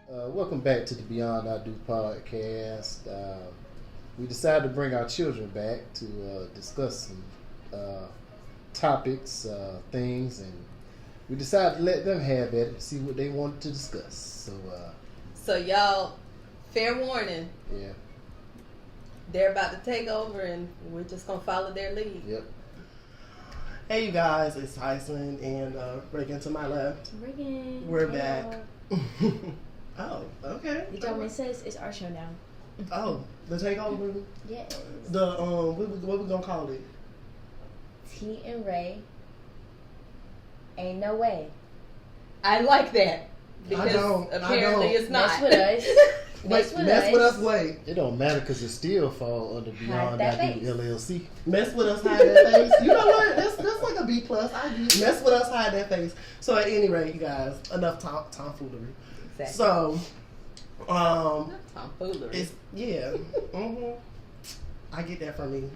Welcome back to the Beyond I Do podcast. We decided to bring our children back to discuss some topics, things, and we decided to let them have at it, see what they wanted to discuss. So y'all, fair warning, Yeah, they're about to take over, and we're just gonna follow their lead. yep. Hey you guys, it's Tyson and Reagan to my left. Reagan. We're hey, back. y'all. Oh, okay. You told me it's our show now. Oh, the takeover. Yes. The what we gonna call it? T and Ray. Ain't no way. I like that because don't. apparently it's not. Mess with us. Mess with us. Wait. It don't matter because it still fall under Beyond that I Do face. LLC. Mess with us, hide that face. You know what? That's like a B plus. I get mess with us, hide that face. So at any rate, you guys, enough tomfoolery. Exactly. So, Not tomfoolery. it's I get that from me.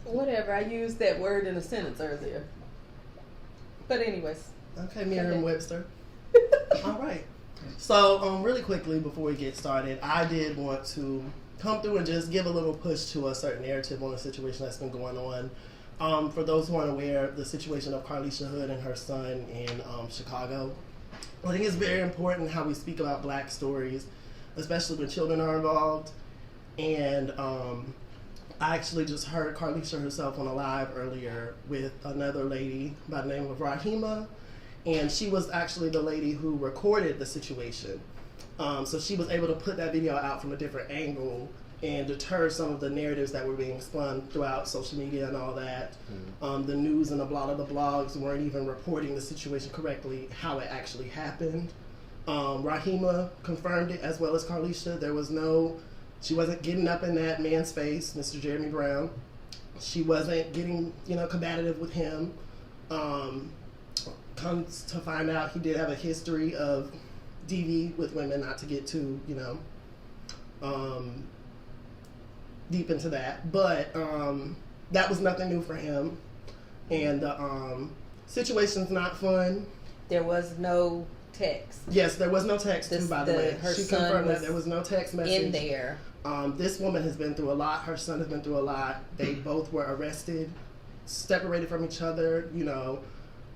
Whatever. I used that word in a sentence earlier. But anyways, Okay, Merriam-Webster. All right. So, really quickly before we get started, I did want to come through and just give a little push to a certain narrative on the situation that's been going on. For those who aren't aware, the situation of Carlisha Hood and her son in Chicago. I think it's very important how we speak about Black stories, especially when children are involved. And I actually just heard Carlisha herself on a live earlier with another lady by the name of Rahima. And she was actually the lady who recorded the situation. So she was able to put that video out from a different angle and deter some of the narratives that were being spun throughout social media and all that. The news and a lot of the blogs weren't even reporting the situation correctly, how it actually happened. Rahima confirmed it as well as Carlisha. She wasn't getting up in that man's face, Mr. Jeremy Brown. She wasn't getting, combative with him. Comes to find out he did have a history of DV with women, not to get too, deep into that. But that was nothing new for him. And the situation's not fun. there was no text Yes, there was no text, too, by the way. her She son confirmed that was there was no text message. in there. This woman has been through a lot. Her son has been through a lot. They both were arrested, separated from each other.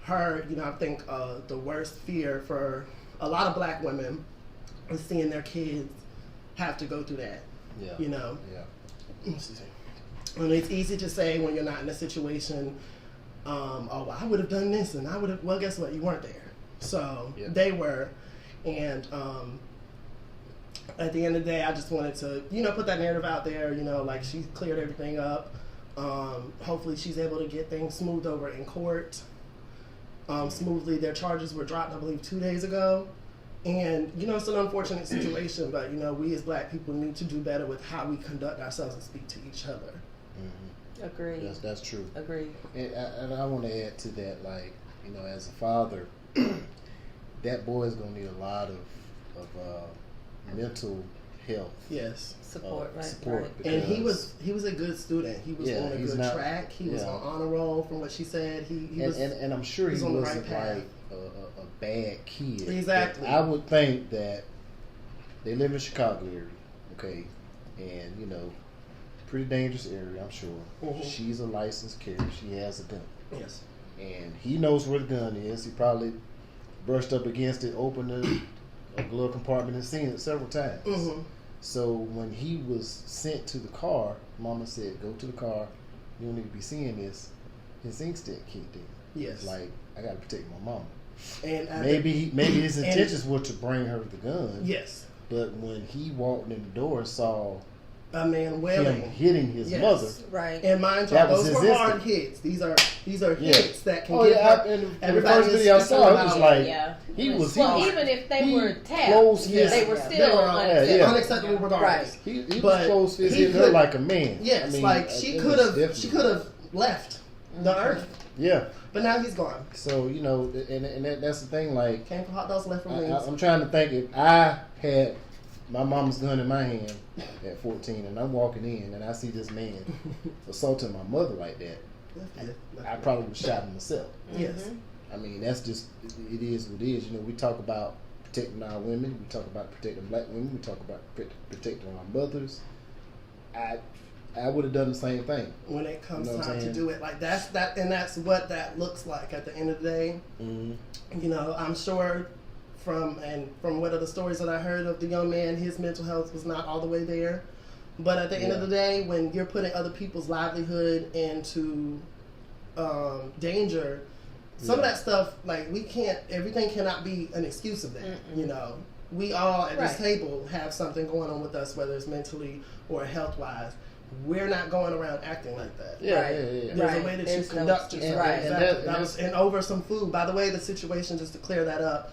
I think the worst fear for a lot of Black women is seeing their kids have to go through that. Yeah. Yeah. And it's easy to say when you're not in a situation, oh, I would have done this and I would have, well, guess what? You weren't there. So they were. And at the end of the day, I just wanted to, put that narrative out there, like she cleared everything up. Hopefully she's able to get things smoothed over in court. Smoothly. Their charges were dropped, I believe, 2 days ago. And, it's an unfortunate situation, but, we as Black people need to do better with how we conduct ourselves and speak to each other. Mm-hmm. Agreed. That's true. Agreed. And I want to add to that, as a father, that boy is going to need a lot of mental health. Yes. Support, right? Support. Right. And he was a good student. He was on a good track. He was on honor roll, from what she said. And I'm sure he on the wasn't right path. like a bad kid. Exactly. But I would think that they live in Chicago area, okay, and pretty dangerous area. I'm sure. Mm-hmm. She's a licensed carrier. She has a gun. Yes. And he knows where the gun is. He probably brushed up against it, opened a glove compartment, and seen it several times. Mm-hmm. So when he was sent to the car, Mama said, "Go to the car. You don't need to be seeing this." His instinct kicked in. Yes. Like, I got to protect my mama. And Maybe his intentions were to bring her the gun. Yes. But when he walked in the door and saw a man wailing, him hitting his mother, Right. and mind you, That was those were his hard instinct. hits. These are hits that can oh give yeah, her. in the everybody first is video I saw, it was speaking like Yeah. he was. Well, he was, even if they he were tapped, close Yes. they were Yeah. still They were unacceptable. unacceptable regardless. Right. he But was close he hitting her could- like a man. Yes, I mean, like she could have left the Mm-hmm. earth, Yeah. but now he's gone. So and that's the thing. Like, Came for hot dogs, left for wings. I'm trying to think if I had my mama's gun in my hand at 14 and I'm walking in and I see this man assaulting my mother like that, I probably would shot him myself. Yes. I mean, that's just, it is what it is. We talk about protecting our women. We talk about protecting black women. We talk about protecting our mothers. I would have done the same thing when it comes You know what I'm time to saying? do it. Like that's what that looks like at the end of the day. Mm-hmm. You know, I'm sure from what are the stories that I heard of the young man, his mental health was not all the way there. But at the end of the day, when you're putting other people's livelihood into danger, some of that stuff, like everything cannot be an excuse of that. Mm-mm. You know, we all at this Right. table have something going on with us, whether it's mentally or health wise. We're not going around acting like that. Yeah, Right. yeah, yeah. There's Right. a way that There's you no conduct excuse. yourself. Right. Exactly. And over some food. By the way, the situation, just to clear that up,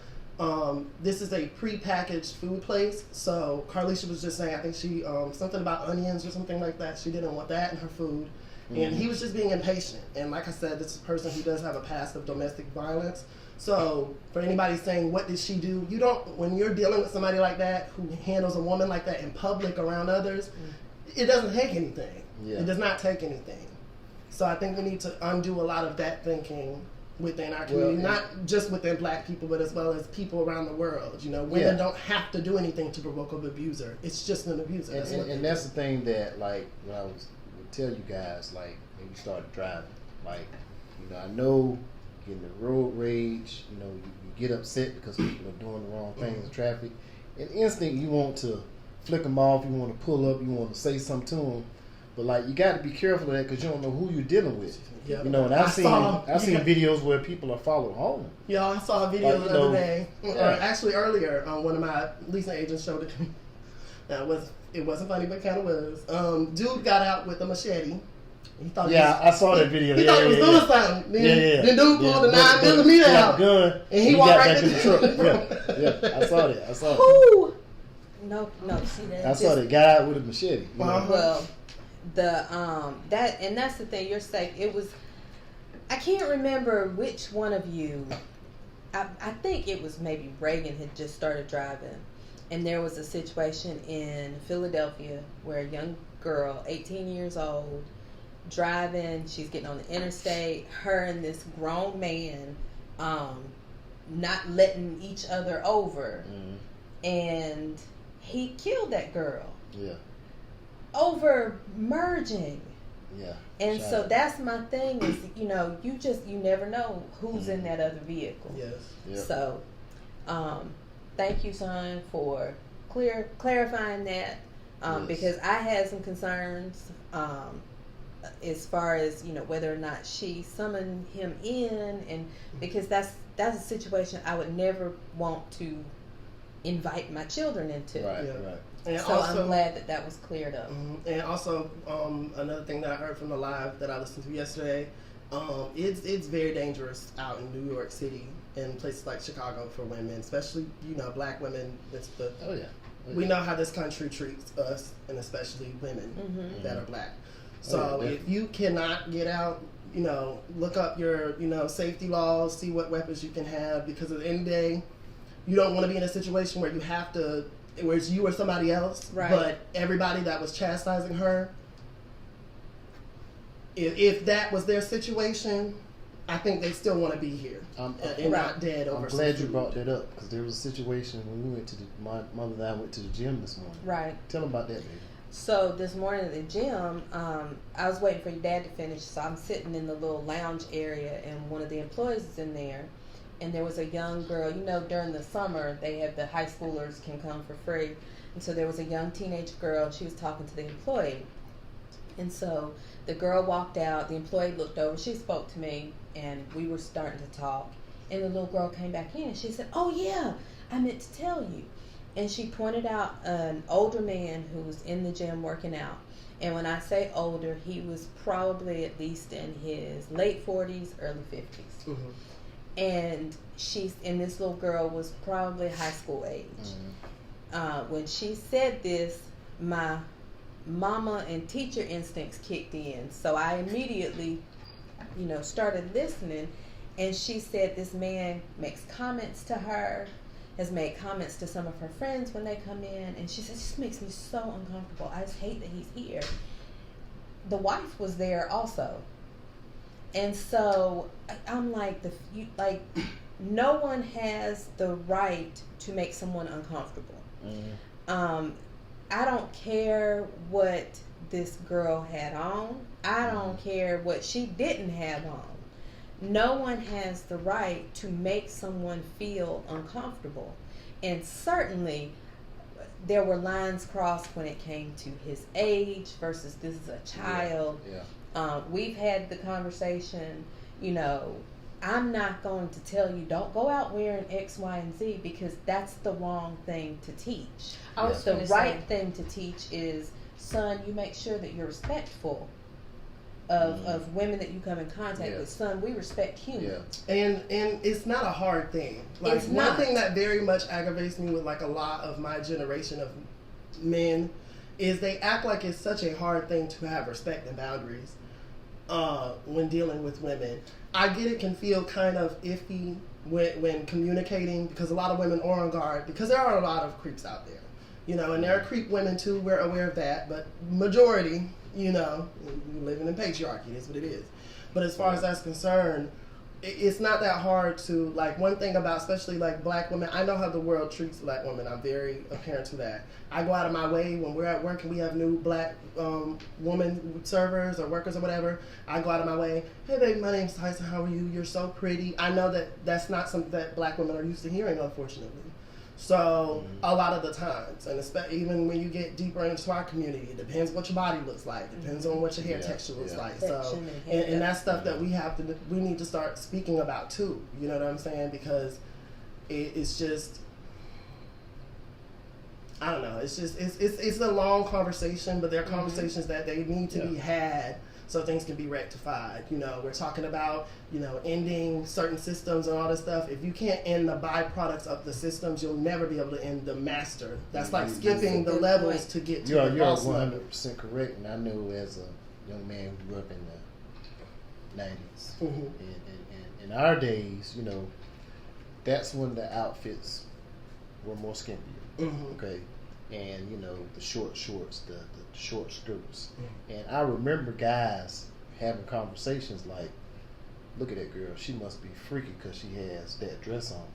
this is a pre-packaged food place. So Carlisha was just saying, I think she something about onions or something like that. She didn't want that in her food, and he was just being impatient. And like I said, this is a person who does have a past of domestic violence. So for anybody saying, what did she do? You don't, when you're dealing with somebody like that who handles a woman like that in public around others, it doesn't take anything. Yeah. It does not take anything. So I think we need to undo a lot of that thinking within our community, not just within black people, but as well as people around the world. You know, women don't have to do anything to provoke an abuser. It's just an abuser. And that's the thing that, like, when I would tell you guys, like, when you started driving, like, you know, I know getting the road rage, you know, you get upset because people are doing the wrong things in traffic. And instinct, you want to flick them off, you want to pull up, you want to say something to them. But, like, you got to be careful of that because you don't know who you're dealing with. Yep. You know, and I've seen videos where people are followed home. Yeah, I saw a video Like, the other day, yeah. or actually earlier, one of my leasing agents showed it. Now, it wasn't funny, but it kind of was. Dude got out with a machete. He thought I saw that video. He thought he was doing something. Then dude pulled the 9mm out, gun, and he walked right back to in the truck. Yeah, I saw that. Who? No. See that? I saw that guy out with a machete. You know? Well, that's the thing. You're saying it was. I can't remember which one of you. I think it was maybe Reagan had just started driving, and there was a situation in Philadelphia where a young girl, 18 years old, driving. She's getting on the interstate. Her and this grown man, not letting each other over, and he killed that girl. Yeah. Over merging. Yeah. And so that's my thing is, you know, you never know who's in that other vehicle. Yes. Yep. So, thank you, son, for clarifying that. Yes. Because I had some concerns, as far as, you know, whether or not she summoned him in, and because that's a situation I would never want to invite my children into. Right. Yeah. Right. And So also, I'm glad that was cleared up. And also, another thing that I heard from the live that I listened to yesterday, it's very dangerous out in New York City and places like Chicago for women, especially, you know, black women. Oh yeah. We know how this country treats us, and especially women that are black. So if you cannot get out, you know, look up your, you know, safety laws, see what weapons you can have, because at the end of the day, you don't want to be in a situation where you have to, where it's you or somebody else. Right. But everybody that was chastising her, if that was their situation, I think they still want to be here and not dead over. I'm glad you brought that up because there was a situation when we went to my mother and I went to the gym this morning. Right. Tell them about that, baby. So this morning at the gym, I was waiting for your dad to finish, so I'm sitting in the little lounge area, and one of the employees is in there, and there was a young girl. You know, during the summer, they have the high schoolers can come for free, and so there was a young teenage girl, and she was talking to the employee, and so the girl walked out, the employee looked over, she spoke to me, and we were starting to talk, and the little girl came back in, and she said, "Oh yeah, I meant to tell you." And she pointed out an older man who was in the gym working out. And when I say older, he was probably at least in his late 40s, early 50s. And this little girl was probably high school age. When she said this, my mama and teacher instincts kicked in. So I immediately, you know, started listening. And she said this man makes comments to her, has made comments to some of her friends when they come in, and she said, "It just makes me so uncomfortable. I just hate that he's here." The wife was there also, and so I'm like, no one has the right to make someone uncomfortable. I don't care what this girl had on. I don't care what she didn't have on. No one has the right to make someone feel uncomfortable. And certainly there were lines crossed when it came to his age versus this is a child. We've had the conversation, you know, I'm not going to tell you don't go out wearing X, Y, and Z because that's the wrong thing to teach. The right thing to teach is, son, you make sure that you're respectful of women that you come in contact with. Son, we respect humans. And it's not a hard thing. Like, it's one thing that very much aggravates me with like a lot of my generation of men is they act like it's such a hard thing to have respect and boundaries when dealing with women. I get it can feel kind of iffy when communicating because a lot of women are on guard because there are a lot of creeps out there. You know, and there are creep women too, we're aware of that, but majority, you know, living in patriarchy, that's what it is. But as far as that's concerned, it's not that hard to, like, one thing about especially like black women, I know how the world treats black women, I'm very apparent to that. I go out of my way when we're at work and we have new black woman servers or workers or whatever, I go out of my way, hey baby, my name's Tyson, how are you, you're so pretty. I know that that's not something that black women are used to hearing, unfortunately. So a lot of the times, and even when you get deeper into our community, it depends what your body looks like. It depends on what your hair texture looks like. So, and that's stuff that we need to start speaking about too. You know what I'm saying? Because it's just, I don't know. It's just it's a long conversation, but there are conversations that they need to be had so things can be rectified. You know, we're talking about, you know, ending certain systems and all this stuff. If you can't end the byproducts of the systems, you'll never be able to end the master. That's like skipping the levels to get to the boss level. You're 100% correct. And I know as a young man who grew up in the 90s, in our days, you know, that's when the outfits were more skimpier. Okay. And, you know, the short shorts, the short skirts. And I remember guys having conversations like, look at that girl, she must be freaky because she has that dress on.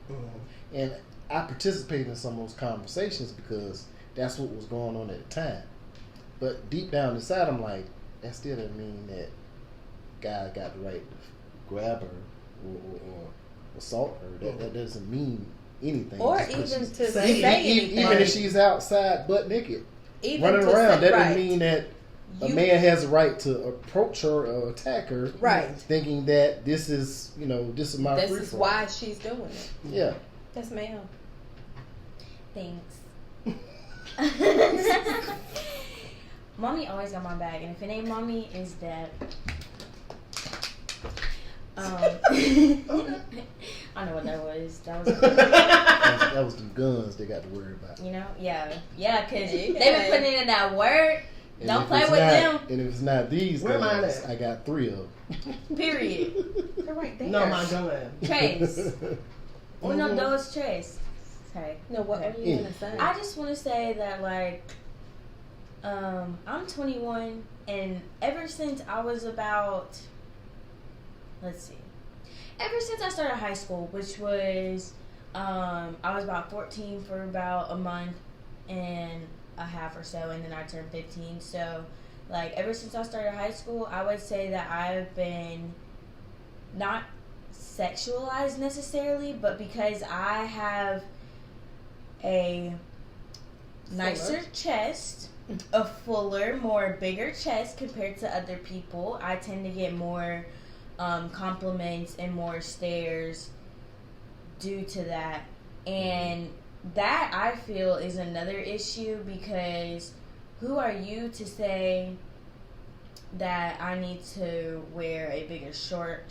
And I participated in some of those conversations because that's what was going on at the time. But deep down inside, I'm like, that still doesn't mean that guy got the right to grab her or assault her. That doesn't mean anything. Or even to say anything. Even if she's outside butt naked, even running around, that doesn't mean that a man has a right to approach her or attack her, thinking that this is, you know, this is my this free is form. why she's doing it. Yeah. Yes, ma'am. Thanks. Mommy always got my back, and if it ain't mommy, it's dad. I know what that was. That was the guns they got to worry about. You know, because they've been putting in that work. And don't play with them. And if it's not these guns, I got 3 of them. Period. They're right there. No, my gun. Trace. Uno, dos, tres. Sorry. No, what are you gonna say? I just want to say that, like, I'm 21, and ever since I was about, ever since I started high school, which was, I was about 14 for about a month and a half or so, and then I turned 15. So, like, ever since I started high school, I would say that I've been not sexualized necessarily, but because I have a nicer chest, a fuller, more bigger chest compared to other people, I tend to get more compliments and more stares due to that. And that, I feel, is another issue, because who are you to say that I need to wear a bigger shirt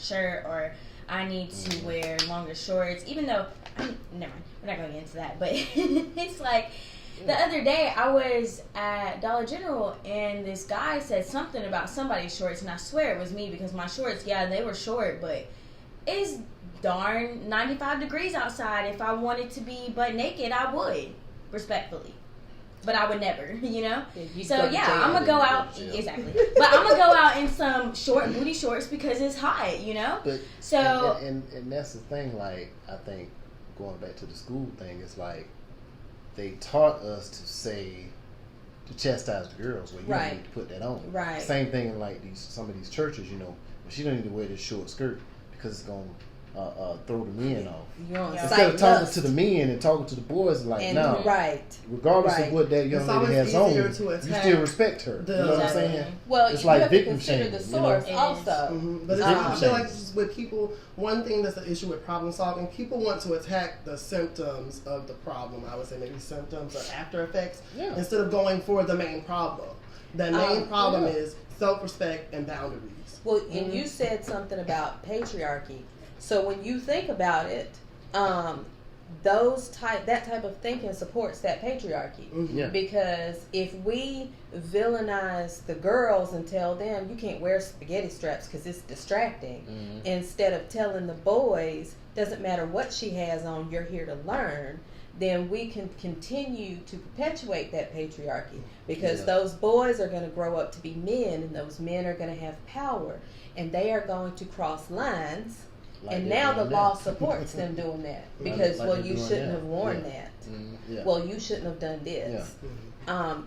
or I need to wear longer shorts, even though, never mind, we're not going to get into that, but it's like, the other day I was at Dollar General and this guy said something about somebody's shorts, and I swear it was me, because my shorts, they were short, but it's darn 95 degrees outside. If I wanted to be butt naked, I would, respectfully. but I would never, you know. you So go to yeah, jail. I'm gonna go Yeah, out you go to jail. exactly, but I'm gonna go out in some short booty shorts because it's hot, you know. But So and that's the thing. Like, I think going back to the school thing, is like they taught us to say to chastise the girls. Well, you Right. don't need to put that on. Right. Same thing in like some of these churches. You know, well, she don't need to wear this short skirt because it's gonna throw the men off. You're on Yeah. Instead of sight talking lust. to the men and talking to the boys, like, And no, right. regardless Right. of what that young It's lady always has on, easier you to attack still respect her. the- You know what I'm Exactly. saying? Well, It's you like have to victim consider shaming, the you know? source It is. also. Mm-hmm. But It's I victim feel like shaming. just with people, one thing that's the issue with problem solving, people want to attack the symptoms of the problem. I would say maybe symptoms or after effects Yeah. instead of going for the main problem. The main problem yeah. is self-respect and boundaries. Well, and you said something about patriarchy. So when you think about it, that type of thinking supports that patriarchy. Mm-hmm. Yeah. Because if we villainize the girls and tell them you can't wear spaghetti straps because it's distracting, Mhm. instead of telling the boys doesn't matter what she has on, you're here to learn, then we can continue to perpetuate that patriarchy because Yeah. those boys are going to grow up to be men and those men are going to have power and they are going to cross lines. Like And they're now the doing law that. supports them doing that Like- because, like well, they're you doing shouldn't that. have worn Yeah. that. Yeah. Well, you shouldn't have done this. Yeah.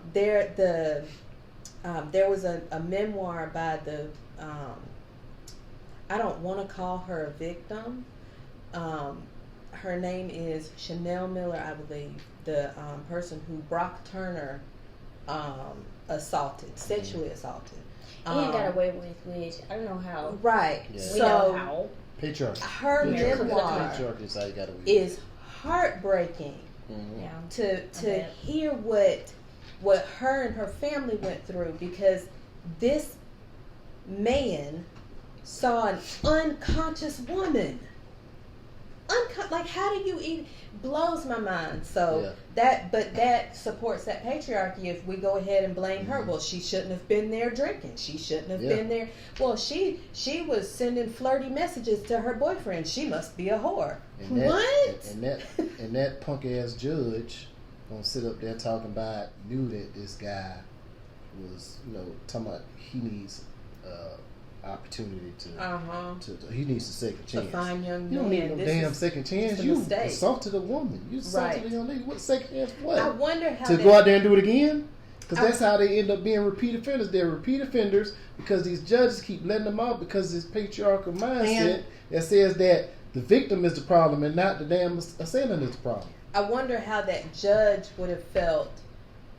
There was a memoir by the I don't want to call her a victim. Her name is Chanel Miller, I believe. The person who Brock Turner sexually assaulted. and got away with, which I don't know how. Right. Yeah. We know So how. Patriarchy. her Yeah. memoir Patriarchy is how you got away. is heartbreaking. Mhm. Yeah. to bet. hear what her and her family went through because this man saw an unconscious woman. Like, how do you even blows my mind. So Yeah. that supports that patriarchy. If we go ahead and blame her, Mhm. well, she shouldn't have been there drinking. She shouldn't have Yeah. been there. Well, she was sending flirty messages to her boyfriend. She must be a whore. And that, What? And that punk ass judge gonna sit up there talking about knew that this guy was, talking about he needs opportunity to he needs a second A chance. fine young You don't man. need no This damn is second chance. a You mistake. assaulted a woman. You assaulted Right. a young lady. What second chance? What? I wonder how to they- go out there and do it again? Because I- that's how they end up being repeat offenders. They're repeat offenders because these judges keep letting them out because this patriarchal mindset that says that the victim is the problem and not the damn assailant is the problem. I wonder how that judge would have felt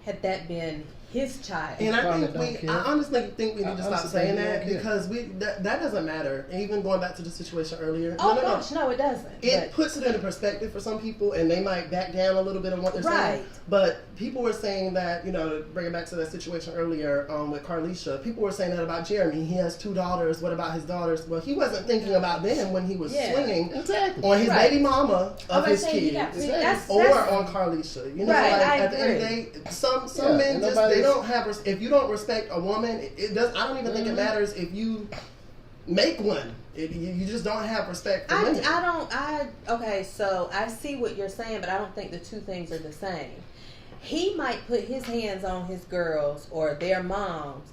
had that been his child. And I Probably think don't care. I honestly think we need to I stop honestly saying think we that don't care. because that doesn't matter. And even going back to the situation earlier. oh gosh, no, it doesn't. It puts it into perspective for some people, and they might back down a little bit on what they're saying. Right. But people were saying that, to bring it back to that situation earlier with Carlisha, people were saying that about Jeremy. He has 2 daughters. What about his daughters? Well, he wasn't thinking about them when he was Yeah. swinging Exactly. on his Right. baby mama I of was his gonna say, he kids. got See, Exactly. that's Or on Carlisha, Right, like I at the end of the agree. day, some Yeah, men and just nobody's- they don't have. If you don't respect a woman, it does. I don't even think it matters if you make one. You just don't have respect for women. Okay, so I see what you're saying, but I don't think the two things are the same. He might put his hands on his girls or their moms,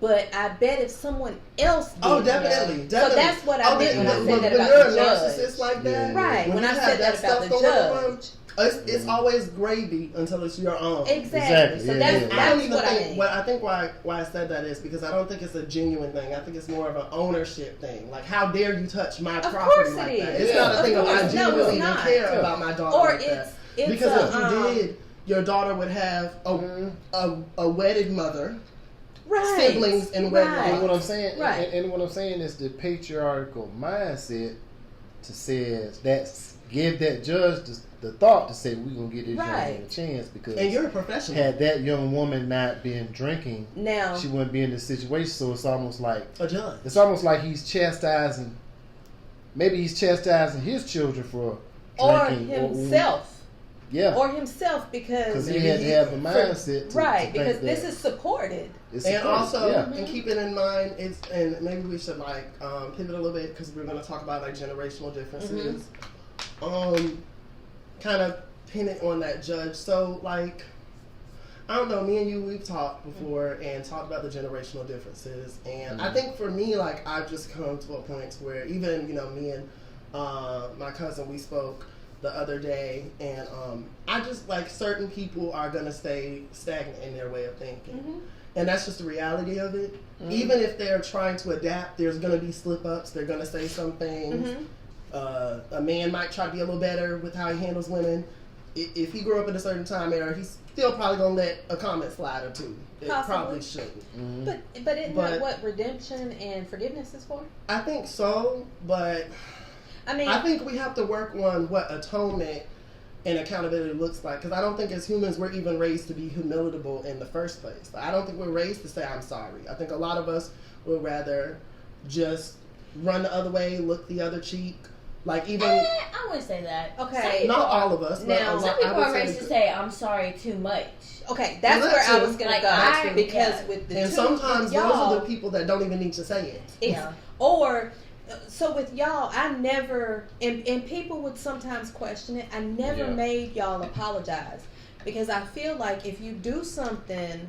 but I bet if someone else did Oh, definitely. So that's what I meant when I said that when about you're the a judge. narcissist like that, Right, when you I have said that about stuff the going on, judge. it's always gravy until it's your own. Exactly. So Yeah, that's, yeah. that's I don't even what I think. mean. I think why I said that is because I don't think it's a genuine thing. I think it's more of an ownership thing. Like, how dare you touch my Of property course like it that? is. It's not a Of thing of I course. No, it's genuinely even not. care about my daughter Or like that. it's Because if you a, did, your daughter would have a wedded mother, right. siblings, and wedlock. Right. And what I'm saying, Right. and what I'm saying is the patriarchal mindset give that judge the thought to say we're gonna get this young Right. man a chance because And you're a professional. had that young woman not been drinking, Now, she wouldn't be in this situation. So it's almost like A judge. he's chastising. Maybe he's chastising his children for or drinking himself. yeah, Or himself because because he had to have the mindset to, right, to because think this that is supported. it's And supported. also, yeah. and keeping in mind, and maybe we should pivot a little bit because we're going to talk about generational differences. Kind of pin it on that judge. So I don't know, me and you, we've talked before and talked about the generational differences. And I think for me, like, I've just come to a point where even, you know, me and my cousin, we spoke the other day, and I just, like, certain people are going to stay stagnant in their way of thinking. And that's just the reality of it. Even if they're trying to adapt, there's going to be slip-ups. They're going to say some things. A man might try to be a little better with how he handles women. If he grew up in a certain time era, he's still probably going to let a comment slide or two. It probably shouldn't. But isn't that what redemption and forgiveness is for? I think so, but I mean, I think we have to work on what atonement and accountability looks like, because I don't think as humans we're even raised to be humilitable in the first place. I don't think we're raised to say I'm sorry. I think a lot of us would rather just run the other way, look the other cheek. Like even I wouldn't say that. Okay, not all of us. Now, some people are raised to say I'm sorry too much. Okay, that's where I was going to go. Because with the and sometimes those are the people that don't even need to say it. Or so with y'all, I never, and people would sometimes question it, I never made y'all apologize. Because I feel like if you do something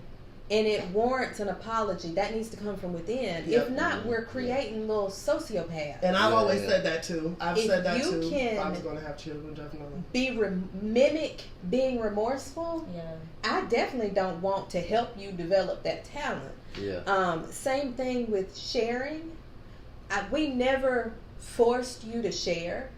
and it warrants an apology, that needs to come from within. If not, we're creating little sociopaths. And I've always said that too. I've said that too. Can if I was going to have children, definitely. Mimic being remorseful. I definitely don't want to help you develop that talent. Same thing with sharing. We never forced you to share.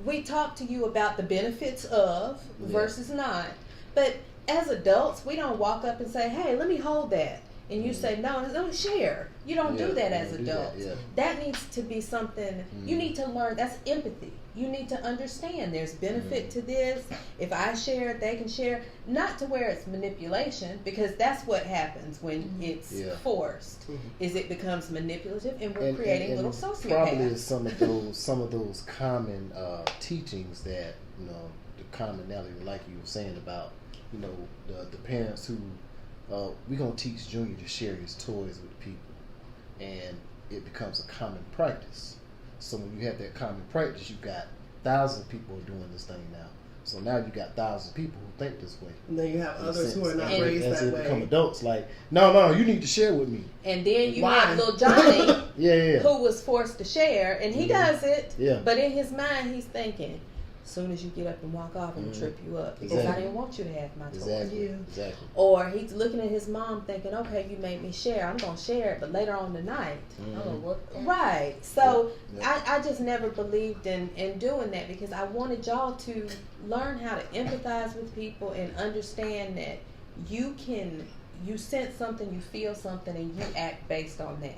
We talked to you about the benefits of versus not. But as adults, we don't walk up and say, hey, let me hold that. And you say, no, don't share. You don't do that as adults. That needs to be something you need to learn. That's empathy. You need to understand there's benefit to this. If I share it, they can share. Not to where it's manipulation, because that's what happens when it's forced. Is it becomes manipulative, and we're creating little sociopaths. Probably some of those common teachings that, you know, the commonality, like you were saying about, you know, the parents who we're gonna teach Junior to share his toys with people, and it becomes a common practice. So when you have that common practice, you've got thousands of people doing this thing now. So now you got thousands of people who think this way. And then you have others who are not raised as that they way. become adults, like, no, you need to share with me. And then you have little Johnny, yeah, who was forced to share, and he does it. Yeah. But in his mind, he's thinking, as soon as you get up and walk off, I'm gonna trip you up because I didn't want you to have my toy. Exactly. Or he's looking at his mom thinking, okay, you made me share. I'm gonna share it, but later on tonight. I'm gonna whoop that. Right. So I just never believed in doing that, because I wanted y'all to learn how to empathize with people and understand that you sense something, you feel something, and you act based on that.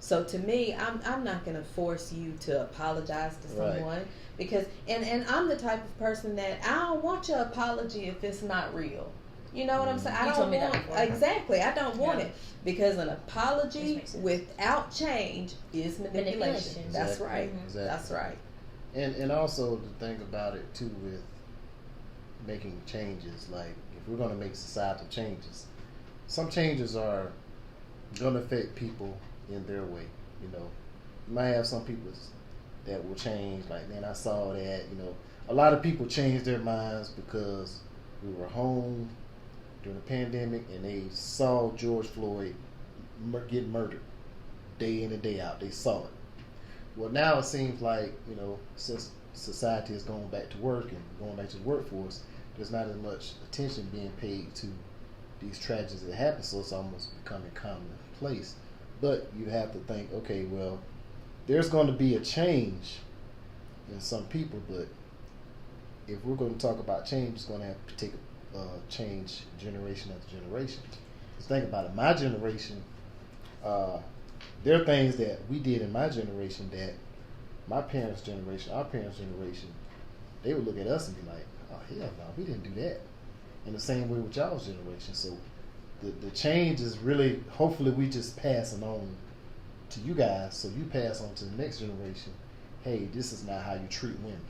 So to me, I'm not going to force you to apologize to someone, because and I'm the type of person that I don't want your apology if it's not real. You know what I'm saying? I don't want exactly. I don't want it, because an apology without change is manipulation. That's right. Exactly. That's right. And also the thing about it too with making changes, like if we're going to make societal changes, some changes are going to affect people in their way. You know, you might have some people that will change, like, man, I saw that, you know. A lot of people change their minds because we were home during the pandemic and they saw George Floyd get murdered day in and day out. They saw it. Well, now it seems like, you know, since society is going back to work and going back to the workforce, there's not as much attention being paid to these tragedies that happen, so it's almost becoming commonplace. But you have to think, okay, well, there's going to be a change in some people, but if we're going to talk about change, it's going to have to take change generation after generation. Just think about it. My generation, there are things that we did in my generation that my parents' generation, our parents' generation, they would look at us and be like, oh, hell no, we didn't do that. In the same way with y'all's generation. So the change is really, hopefully we just pass it on to you guys, so you pass on to the next generation, hey, this is not how you treat women.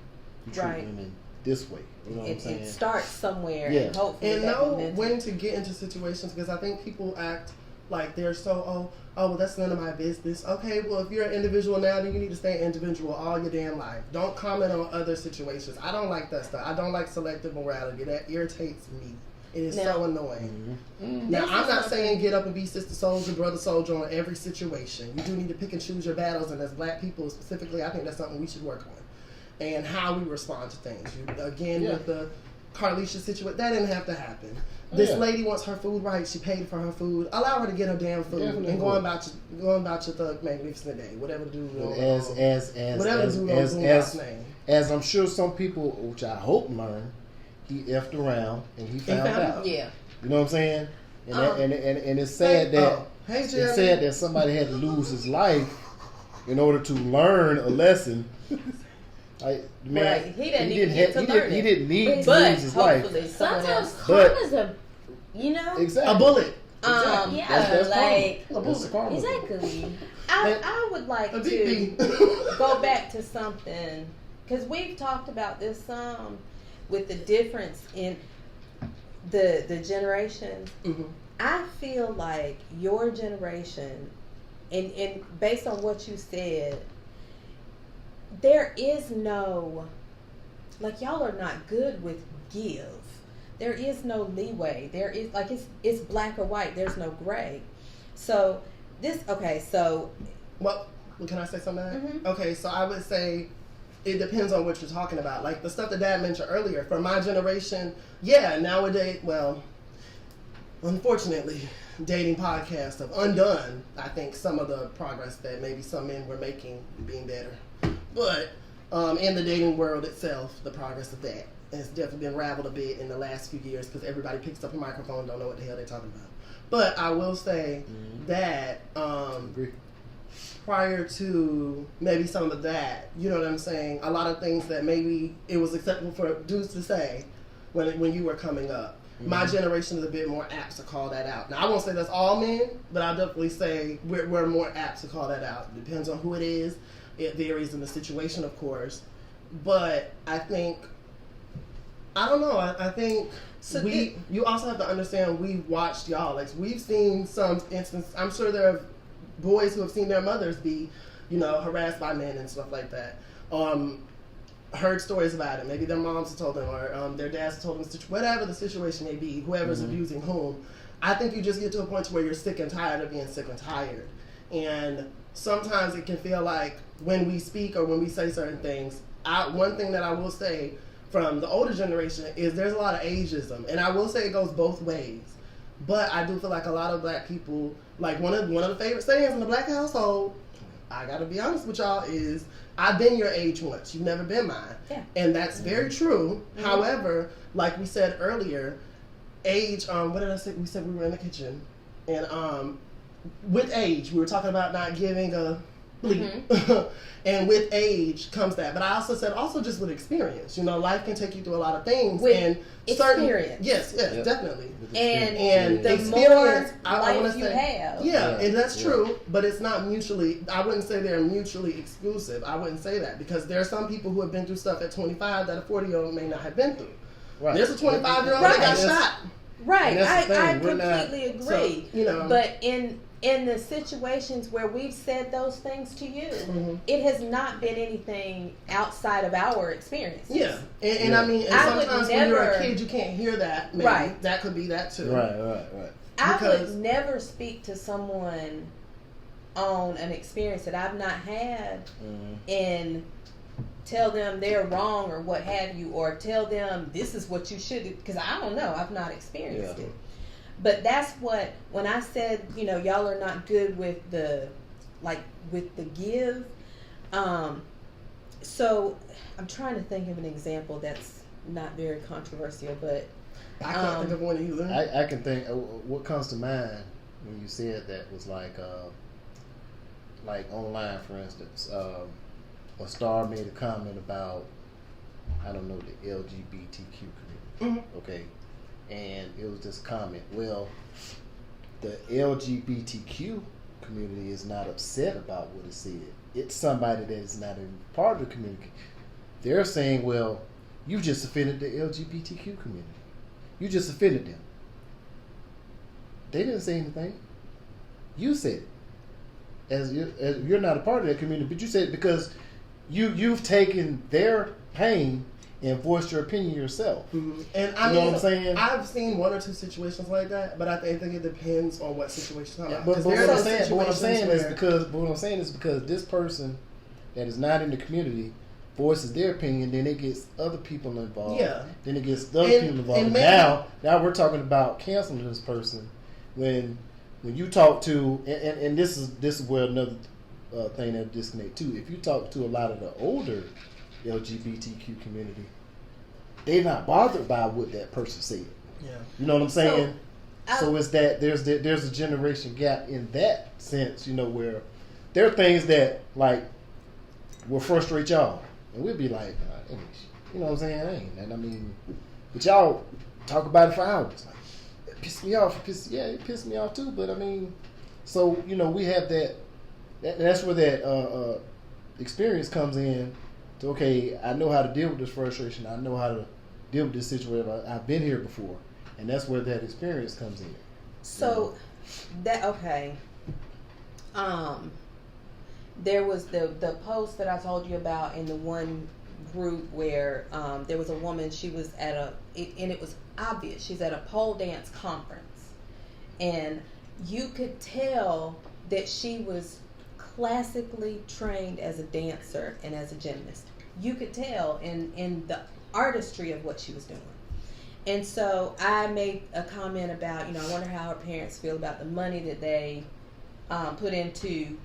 You treat women this way. You know what I'm saying? It starts somewhere, and hopefully and know when to get into situations, because I think people act like they're so, well, that's none of my business. Okay, well, if you're an individual now, then you need to stay individual all your damn life. Don't comment on other situations. I don't like that stuff. I don't like selective morality. That irritates me. It is Now- so annoying. Mm-hmm. Now, This I'm is not something- saying get up and be sister soldier, brother soldier on every situation. You do need to pick and choose your battles, and as black people specifically, I think that's something we should work on. And how we respond to things. Again, Yeah. with the Carlisha situation, that didn't have to happen. This Yeah. lady wants her food right. She paid for her food. Allow her to get her damn food Definitely. and going about your thug magnificent day. Whatever dude. As whatever dude on Boondocks name. as I'm sure some people, which I hope learn, he effed around and he found out. Yeah. You know what I'm saying? And and it's sad that Hey, it's Jeremy. sad that somebody had to lose his life in order to learn a lesson. Like, man, Right. He didn't even get to learn he it. didn't need to But lose his life. hopefully someone Sometimes else. karma's a, you know, Exactly. A bullet. Exactly. yeah, That's like karma. That's karma. exactly. I would like A to big go back to something, because we've talked about this some, with the difference in the generations. Mhm. I feel like your generation, and based on what you said, there is no, like, y'all are not good with give. There is no leeway. There is, like, it's black or white. There's no gray. So Well, can I say something? Mhm. Okay, so I would say it depends on what you're talking about. Like the stuff that Dad mentioned earlier. For my generation, yeah, nowadays, well, unfortunately, dating podcasts have undone, I think, some of the progress that maybe some men were making being better. But in the dating world itself, the progress of that has definitely been raveled a bit in the last few years because everybody picks up a microphone and don't know what the hell they're talking about. But I will say that Agree. prior to maybe some of that, you know what I'm saying? A lot of things that maybe it was acceptable for dudes to say when you were coming up. My generation is a bit more apt to call that out. Now, I won't say that's all men, but I'll definitely say we're more apt to call that out. It depends on who it is. It varies in the situation, of course. But I think, I don't know, I think So you also have to understand we've watched y'all. Like, we've seen some instances. I'm sure there are boys who have seen their mothers be, harassed by men and stuff like that. Heard stories about it. Maybe their moms have told them, or their dads have told them, whatever the situation may be, whoever's abusing whom. I think you just get to a point where you're sick and tired of being sick and tired. And sometimes it can feel like when we speak or when we say certain things, one thing that I will say from the older generation is there's a lot of ageism. And I will say it goes both ways. But I do feel like a lot of black people, like one of the favorite sayings in the black household, I gotta be honest with y'all, is I've been your age once. You've never been mine. Yeah. And that's very true. However, like we said earlier, age, what did I say? We said we were in the kitchen. And with age, we were talking about not giving a bleep. And with age comes that. But I also said just with experience. Life can take you through a lot of things. With and experience. Yes, Yep. definitely. And the the experience, more I wanna life you say- have. Yeah, and that's Yeah. true, but it's not mutually, I wouldn't say they're mutually exclusive. I wouldn't say that because there are some people who have been through stuff at 25 that a 40-year-old may not have been through. Right. There's a 25-year-old Right. that got shot. Right, And that's the I thing, we're not- completely agree. So, But in the situations where we've said those things to you, Mhm. it has not been anything outside of our experiences. Yeah, and Yeah. I mean, and I would sometimes when you're a never- kid, you can't hear that. Maybe. Right. That could be that too. Right. I Because- would never speak to someone on an experience that I've not had and tell them they're wrong or what have you, or tell them this is what you should do, because I don't know, I've not experienced Yeah. it. But that's what, when I said, y'all are not good with the give. So I'm trying to think of an example that's not very controversial, but I can't think of one either. I can think what comes to mind when you said that was like online, for instance, a star made a comment about, I don't know, the LGBTQ community. Okay, and it was this comment. Well, the LGBTQ community is not upset about what it said. It's somebody that is not even part of the community. They're saying, well, you just offended the LGBTQ community. You just offended them. They didn't say anything. You said it. As you're not a part of that community, but you said it because you've taken their pain and voice your opinion yourself. Mm-hmm. And You know what I'm saying? I've seen one or two situations like that, but I think it depends on what situation. Yeah, but what I'm saying is because this person that is not in the community voices their opinion, then it gets other people involved. Yeah. Then it gets other people involved. And now we're talking about canceling this person when you talk to and this is where another thing that disconnect too. If you talk to a lot of the older LGBTQ community, they're not bothered by what that person said. Yeah. You know what I'm saying? So it's that there's a generation gap in that sense, where there are things that like will frustrate y'all, and we'll be like, you know what I'm saying? That ain't that. I mean, but y'all talk about it for hours. Like, it pissed me off. It pissed me off too. But I mean, so we have that's where that experience comes in. To, okay, I know how to deal with this frustration. I know how to deal with this situation. I've been here before, and that's where that experience comes in. So there was the post that I told you about in the one group where there was a woman. She was and it was obvious she's at a pole dance conference, and you could tell that she was classically trained as a dancer and as a gymnast. You could tell in the artistry of what she was doing. And so I made a comment about, I wonder how her parents feel about the money that they put into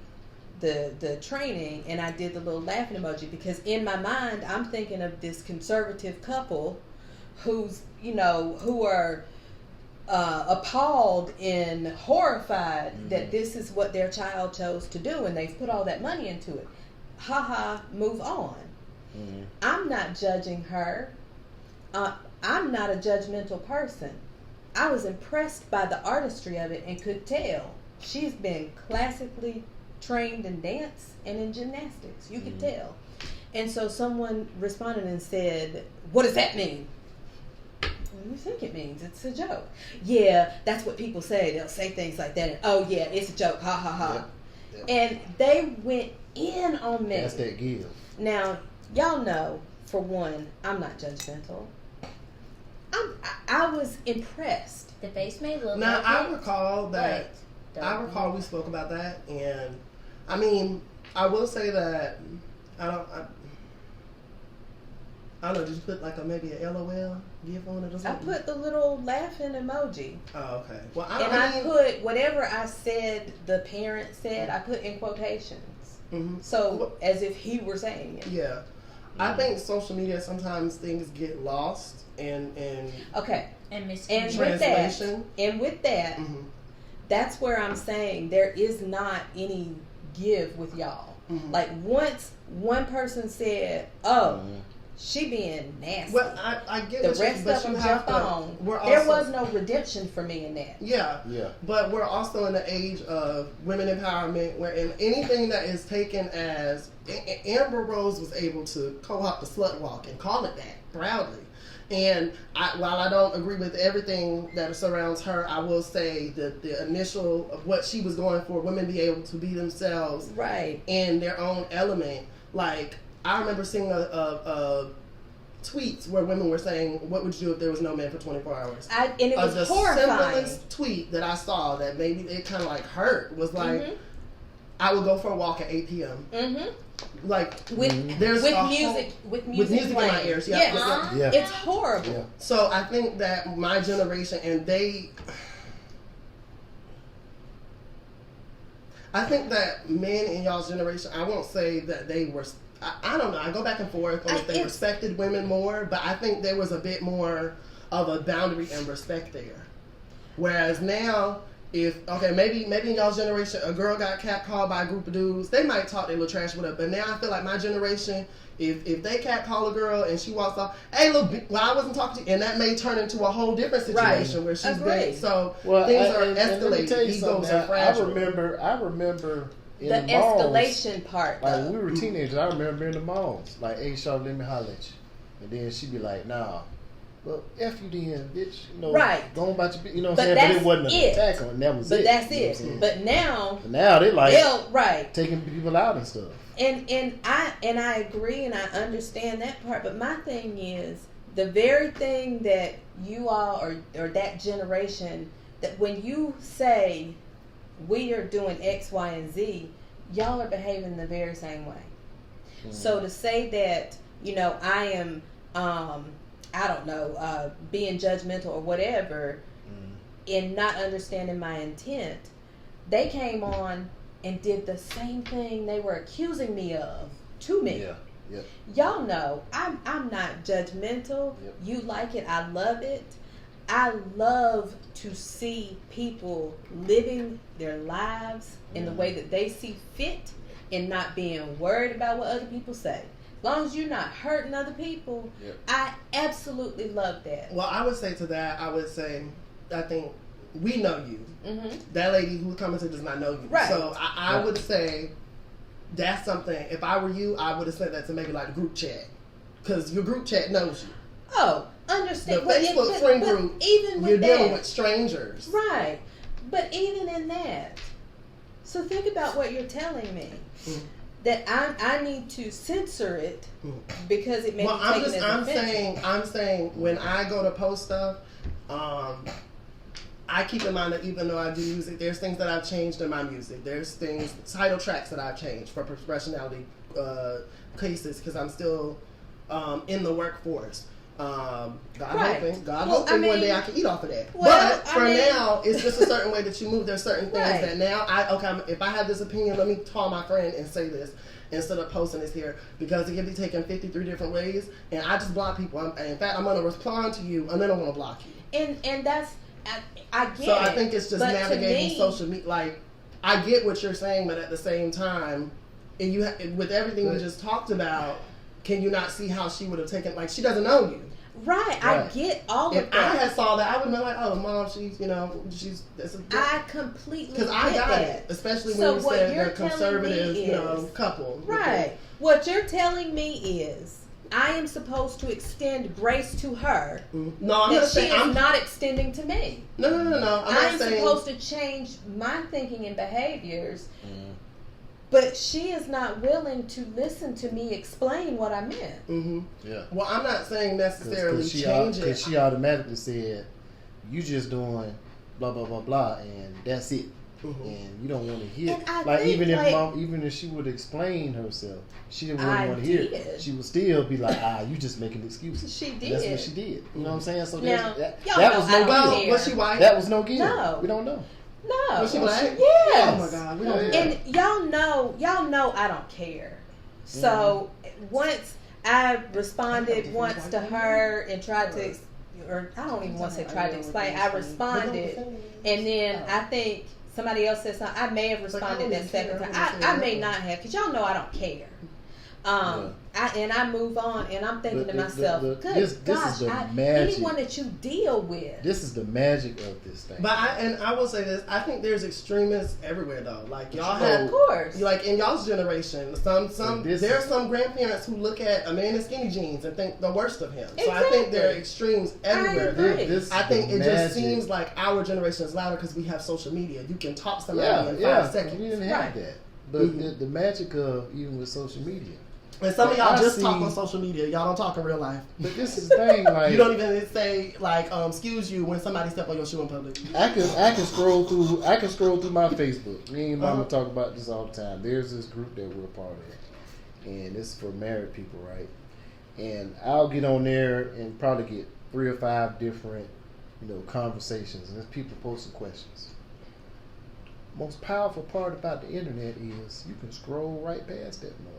the training, and I did the little laughing emoji because in my mind I'm thinking of this conservative couple who are appalled and horrified that this is what their child chose to do, and they've put all that money into it. Move on. I'm not judging her. I'm not a judgmental person. I was impressed by the artistry of it and could tell she's been classically trained in dance and in gymnastics. You could tell. And so someone responded and said, "What does that mean?" What do you think it means? It's a joke. Yeah, that's what people say. They'll say things like that. And, oh, yeah, it's a joke. Ha, ha, ha. Yep. And they went in on me. That's that give. Now, y'all know, for one, I'm not judgmental. I was impressed. The face made look. Now, like I it. recall that. I recall we spoke about that, and I mean, I will say that I don't know. Did you put like maybe a LOL gif on it or something? I put the little laughing emoji. Oh, okay. Well, I put whatever I said. The parent said I put in quotations. So as if he were saying it. Yeah, I think social media sometimes things get lost and okay and translation. With that, that's where I'm saying there is not any give with y'all. Like once one person said, "Oh, she being nasty," well, I get the rest of them jumped on. There was no redemption for me in that. Yeah. But we're also in the age of women empowerment, where in anything that is taken as Amber Rose was able to co-opt the slut walk and call it that proudly. And while I don't agree with everything that surrounds her, I will say that the initial of what she was going for, women be able to be themselves in their own element. Like, I remember seeing tweets where women were saying, "What would you do if there was no man for 24 hours?" And it was the horrifying. simplest tweet that I saw that maybe it kind of like hurt was like, "I would go for a walk at 8 p.m." Like with music in my ears. Yeah. It's horrible. Yeah. So I think that my generation I think that men in y'all's generation, I won't say that they were. I don't know. I go back and forth on if they respected women more, but I think there was a bit more of a boundary and respect there. Whereas now, maybe in y'all's generation, a girl got catcalled by a group of dudes, they might talk their little trash with her. But now I feel like my generation, if they catcall a girl and she walks off, "Hey, I wasn't talking to you," and that may turn into a whole different situation where she's been. So things are escalating. Egos are fragile. I remember. In the malls, escalation part. Like when we were teenagers, I remember in the malls, like, "Hey, Charlotte, let me holler at you," and then she'd be like, "Nah, well, F you then, bitch." Go on about your, what I'm saying? But it wasn't an attack on, that was but it. that's it. But now they like taking people out and stuff. and I agree and I understand that part. But my thing is the very thing that you all or that generation, that when you say we are doing X, Y, and Z, y'all are behaving the very same way. So to say that, you know, I am, I don't know, being judgmental or whatever, and not understanding my intent, they came on and did the same thing they were accusing me of to me. Yeah. Yep. Y'all know I'm not judgmental. Yep. You like it, I love it. I love to see people living their lives in the way that they see fit and not being worried about what other people say. As long as you're not hurting other people, Yep. I absolutely love that. Well, I would say to that, I think we know you. Mm-hmm. That lady who commented does not know you. Right. So I would say that's something, if I were you, I would have said that to maybe like a group chat. Because your group chat knows you. Oh, The understand. Facebook friend group, even with you're that, dealing with strangers. right? But even in that, so think about what you're telling me. That I need to censor it because it may Well, be taken as I'm saying when I go to post stuff, I keep in mind that even though I do music, there's things that I've changed in my music. There's things, title tracks that I've changed for professionality cases because I'm still in the workforce. God hoping one day I can eat off of that. Well, but for now, it's just a certain way that you move. There's certain things that now if I have this opinion, let me call my friend and say this instead of posting this here because it can be taken 53 different ways. And I just block people. In fact, I'm going to respond to you and then I'm going to block you. And that's I get. So I think it's just but navigating social media. Like I get what you're saying, but at the same time, and you with everything we just talked about. Can you not see how she would have taken? Like she doesn't know you, right? I get all if of that. I had saw that, I would have been like, "Oh, mom, she's." I completely because I got that. it, especially when So you what said you're the conservative, telling me couple. Right. What you're telling me is, I am supposed to extend grace to her. No, I'm that not she saying is not extending to me. No. I'm supposed to change my thinking and behaviors. But she is not willing to listen to me explain what I meant. Yeah. Well, I'm not saying necessarily change it. Because she automatically said, you just doing blah, blah, blah, blah, and that's it. And you don't want to hear. Like, even if she would explain herself, she didn't really want to hear it. She would still be like, you just making excuses. She did. That's what she did. You know what I'm saying? So now, that was no well, was she white? That was no gift. No. We don't know. No. Was she black? Yes. Oh my God. We don't And y'all know I don't care. So once I responded once to her and tried to, or I don't even want to say tried to explain. I responded, and then I think somebody else said something. I may have responded that second time. I may not have, because y'all know I don't care. I move on, and I'm thinking to myself, good gosh, anyone that you deal with. This is the magic of this thing. But I will say this: I think there's extremists everywhere, though. Like y'all have, of course, like in y'all's generation, there are some grandparents who look at a man in skinny jeans and think the worst of him. Exactly. So I think there are extremes everywhere. I think it just seems like our generation is louder because we have social media. You can talk to somebody in 5 seconds. We didn't have that. But the magic of even with social media. And some of y'all talk on social media. Y'all don't talk in real life. But this is the thing, like you don't even say like excuse you when somebody step on your shoe in public. I can scroll through my Facebook. Me and Mama talk about this all the time. There's this group that we're a part of, and it's for married people, right? And I'll get on there and probably get 3 or 5 different, conversations, and there's people posting questions. Most powerful part about the internet is you can scroll right past that one.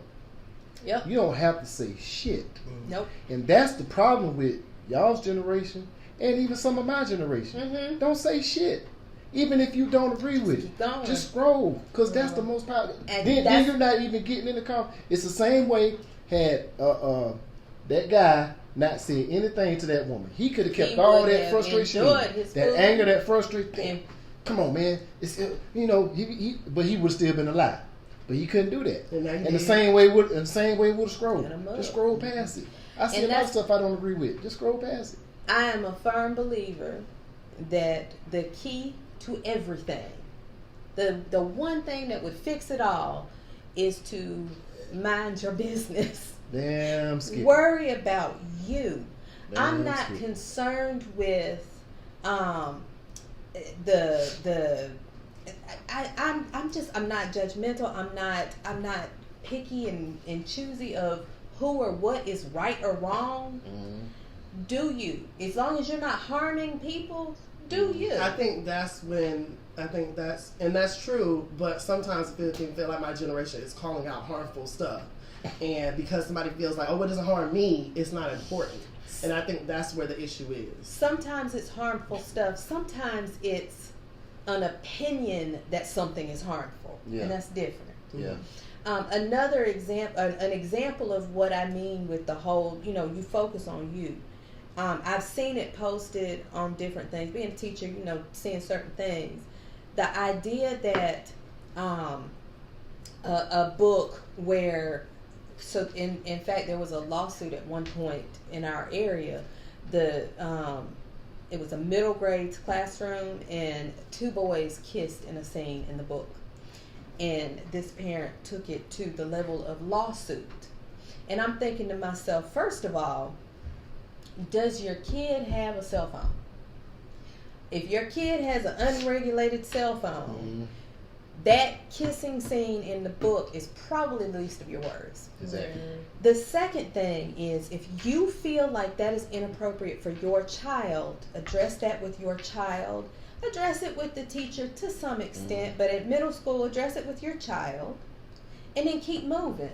Yep. You don't have to say shit. Nope. And that's the problem with y'all's generation and even some of my generation. Don't say shit. Even if you don't agree with it. Just scroll. Because that's the most powerful. Then you're not even getting in the car. It's the same way had that guy not said anything to that woman. He could have kept all that frustration, that anger, that frustration. Come on, man. It's but he would have still been alive. But he couldn't do that. And the same way with a scroll. Just scroll past it. I see a lot of stuff I don't agree with. Just scroll past it. I am a firm believer that the key to everything, the one thing that would fix it all, is to mind your business. Damn skippy. Worry about you. I'm Damn not skippy. concerned with I'm not judgmental. I'm not picky and choosy of who or what is right or wrong. Mhm. Do you? As long as you're not harming people, do you? I think that's true, but sometimes I feel like my generation is calling out harmful stuff. And because somebody feels like, oh, it doesn't harm me, it's not important. And I think that's where the issue is. Sometimes it's harmful stuff. Sometimes it's an opinion that something is harmful. Yeah. And that's different. Yeah. Another example, an example of what I mean with the whole, you focus on you. I've seen it posted on different things. Being a teacher, seeing certain things. The idea that a book where, so in fact, there was a lawsuit at one point in our area. It was a middle grade classroom, and 2 boys kissed in a scene in the book. And this parent took it to the level of lawsuit. And I'm thinking to myself, first of all, does your kid have a cell phone? If your kid has an unregulated cell phone, that kissing scene in the book is probably the least of your worries. Exactly. The second thing is, if you feel like that is inappropriate for your child, address that with your child. Address it with the teacher to some extent, but at middle school, address it with your child, and then keep moving.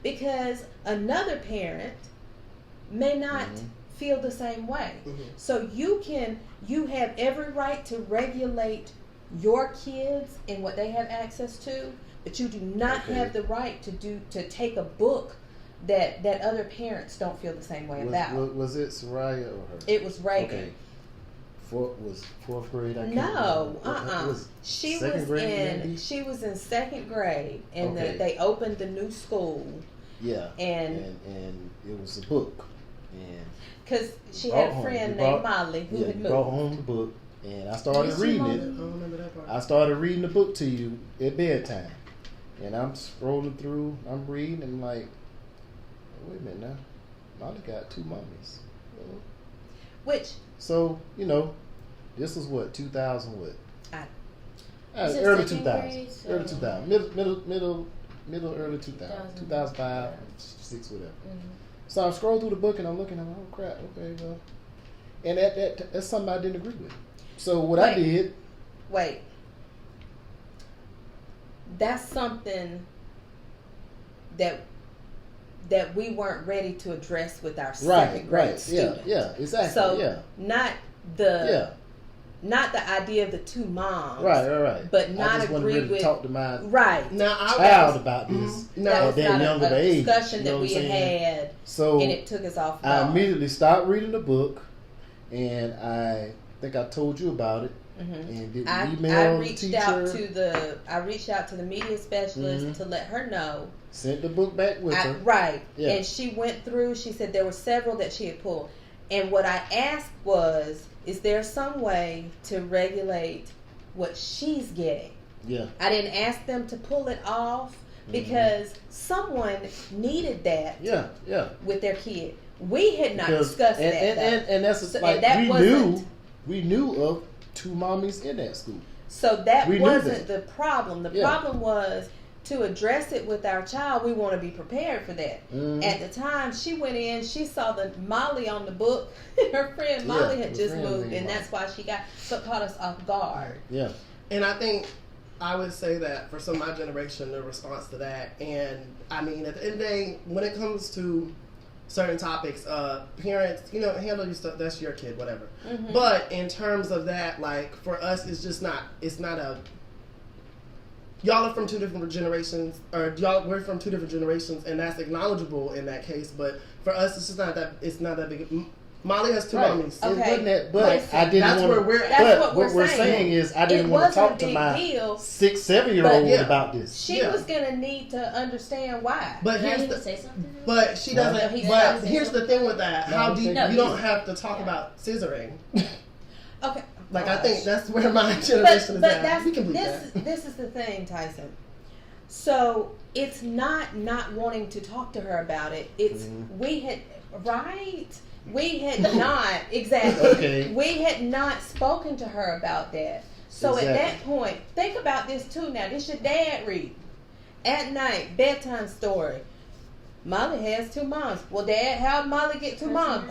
Because another parent may not feel the same way. So you have every right to regulate your kids and what they have access to, but you do not have the right to take a book that other parents don't feel the same way about. Was it Soraya or her? It was Reagan. Okay. Was 4th grade? I can't No, remember. She second was grade, maybe? she was in 2nd grade, and Okay. they opened the new school. Yeah. And it was a book, and because she had a friend named Molly who had moved. brought home the book, and I started reading I it. don't remember that part. I started reading the book to you at bedtime, and I'm scrolling through. I'm reading, and I'm like, wait a minute now, Molly got 2 mommies. Which So this was what 2000 what? Is it Early second 2000s, grade, so- early 2000, middle early 2000, 2005, 6, whatever. So I'm scrolling through the book and I'm looking. I'm like, oh crap, okay, well, and that's something I didn't agree with. So what I did. Wait. That's something that we weren't ready to address with our second grade students. Yeah, exactly. So not the idea of the 2 moms. Right. But I not just wasn't agree ready with to talk to my Now, child about this that at was that not younger a age. discussion You know that we what I'm had saying? had, So and it took us off I guard. immediately stopped reading the book, and I think I told you about it. And did we email I the reached teacher? out to the media specialist to let her know. Sent the book back with her. Right. Yeah. And she went through, she said there were several that she had pulled. And what I asked was, is there some way to regulate what she's getting? Yeah. I didn't ask them to pull it off because someone needed that Yeah. with their kid. We had not Because- discussed and, that. and, though. and that's So- like and that we knew of 2 mommies in that school. So that We knew wasn't that. the problem. The problem was to address it with our child. We want to be prepared for that. At the time, she went in, she saw the Molly on the book. Her friend Molly had her just friend moved, named and Molly. that's why she caught us off guard. Yeah. And I think I would say that for some of my generation, the response to that, and I mean, at the end of the day, when it comes to certain topics, parents, handle your stuff, that's your kid, whatever. But in terms of that, like, for us, it's not y'all are from 2 different generations, we're from 2 different generations, and that's acknowledgeable in that case, but for us, it's not that big. Molly has 2 mommies. Okay. It wasn't that, but I didn't That's want where to. we're at. That's But what we're saying. saying is, I didn't It want to wasn't talk a to big my deal, 6, 7-year-old but- about this. She Yeah. was gonna need to understand why. But Can I here's even the say something? But she No. doesn't. He But said- here's the thing with that: No, how deep no, you don't have to talk about scissoring. Okay. Like I Gosh. think that's where my generation is But at. We can believe this that. this is the thing, Tyson. So it's not wanting to talk to her about it. It's we had not exactly. Okay. We had not spoken to her about that. So at that point, think about this too. Now this your dad read at night bedtime story. Molly has 2 moms. Well, Dad, how'd Molly get 2 moms?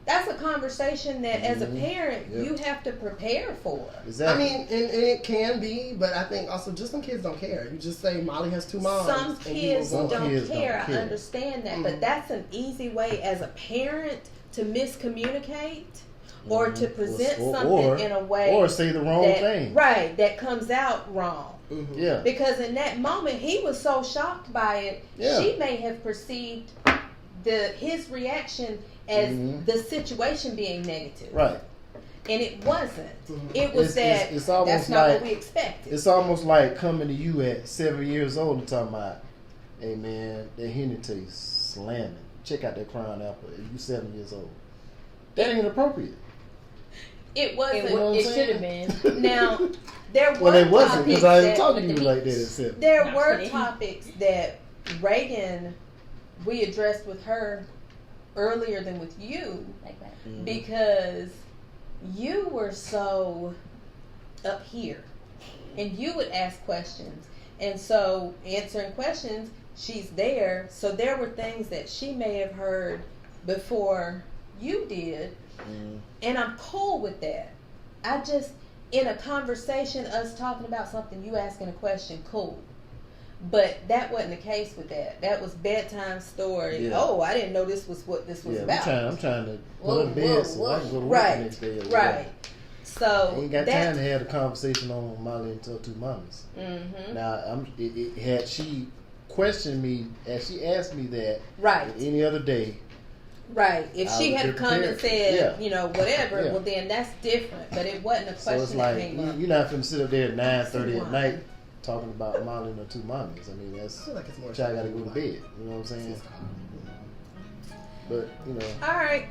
That's a conversation that as a parent you have to prepare for. Exactly. I mean, and it can be, but I think also just some kids don't care. You just say Molly has 2 moms. Some kids don't care. I care. understand that, but that's an easy way as a parent to miscommunicate or to present something in a way, or say the wrong thing. Right, that comes out wrong. Yeah. Because in that moment he was so shocked by it, she may have perceived his reaction as the situation being negative. Right. And it wasn't. It was it's almost that's not like, what we expected. It's almost like coming to you at 7 years old and talking about, hey man, that Henny tastes slamming. Check out that Crown Apple. You 7 years old. That ain't appropriate. It wasn't. It should have been. Now, there were well, it wasn't because I ain't topics talking to you like that at 7. There were topics that Reagan, we addressed with her earlier than with you, Like that. because you were so up here, and you would ask questions, and so answering questions, she's there. So there were things that she may have heard before you did. And I'm cool with that. I just, in a conversation, us talking about something, you asking a question, cool. But that wasn't the case with that. That was bedtime story. Yeah. Oh, I didn't know this was what this was about. I'm trying to put up bed so I can go to work the next day. Right. So I ain't got time to have a conversation on Molly and her 2 mamas. Now, had she questioned me, as she asked me that any other day. Right. If she had come and said, you know, whatever, Yeah. well then that's different. But it wasn't a question So it's like, that came up. you're not finna sit up there at 9:30 at night talking about Molly and her 2 mamas. I mean, that's, I feel like it's more child gotta go to bed. You know what I'm saying? But, you know. All right.